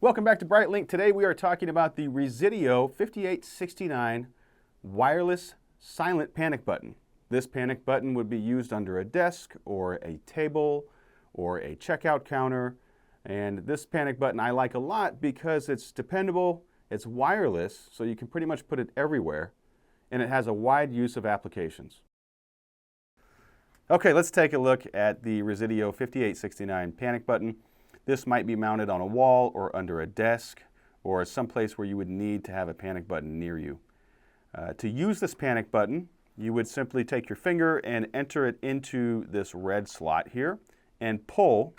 Welcome back to BrightLink. Today we are talking about the Resideo 5869 wireless silent panic button. This panic button would be used under a desk or a table or a checkout counter. And this panic button I like a lot because it's dependable, it's wireless, so you can pretty much put it everywhere, and it has a wide use of applications. Okay, let's take a look at the Resideo 5869 panic button. This might be mounted on a wall or under a desk or someplace where you would need to have a panic button near you. To use this panic button, you would simply take your finger and enter it into this red slot here and pull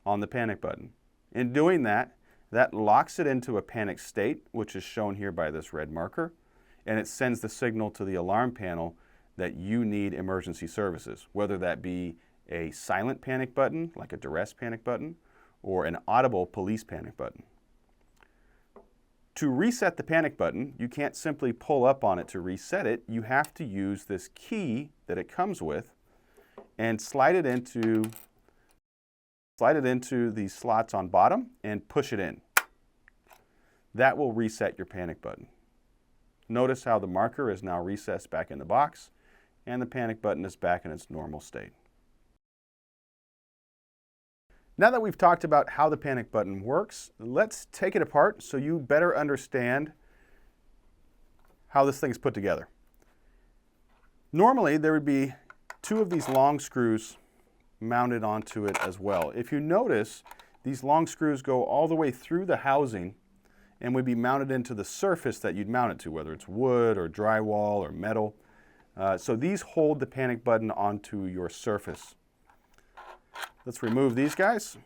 on the panic button. In doing that, that locks it into a panic state, which is shown here by this red marker, and it sends the signal to the alarm panel that you need emergency services, whether that be a silent panic button, like a duress panic button, or an audible police panic button. To reset the panic button, you can't simply pull up on it to reset it. You have to use this key that it comes with and slide it into the slots on bottom and push it in. That will reset your panic button. Notice how the marker is now recessed back in the box and the panic button is back in its normal state. Now that we've talked about how the panic button works, let's take it apart so you better understand how this thing is put together. Normally, there would be two of these long screws mounted onto it as well. If you notice, these long screws go all the way through the housing and would be mounted into the surface that you'd mount it to, whether it's wood or drywall or metal. So these hold the panic button onto your surface. Let's remove these guys.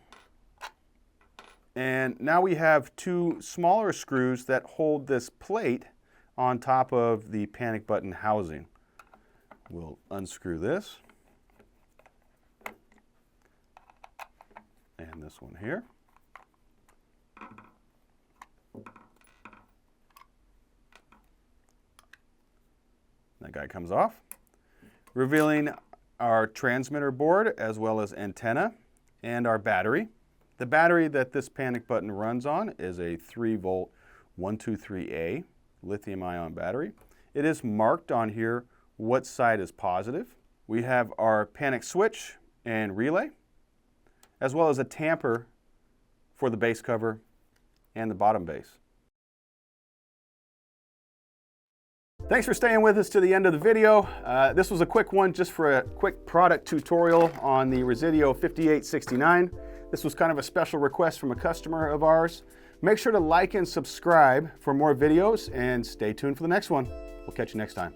And now we have two smaller screws that hold this plate on top of the panic button housing. We'll unscrew this. And this one here. That guy comes off, revealing our transmitter board as well as antenna and our battery. The battery that this panic button runs on is a 3-volt 123A lithium-ion battery. It is marked on here what side is positive. We have our panic switch and relay, as well as a tamper for the base cover and the bottom base. Thanks for staying with us to the end of the video. This was a quick one just for a quick product tutorial on the Resideo 5869. This was kind of a special request from a customer of ours. Make sure to like and subscribe for more videos and stay tuned for the next one. We'll catch you next time.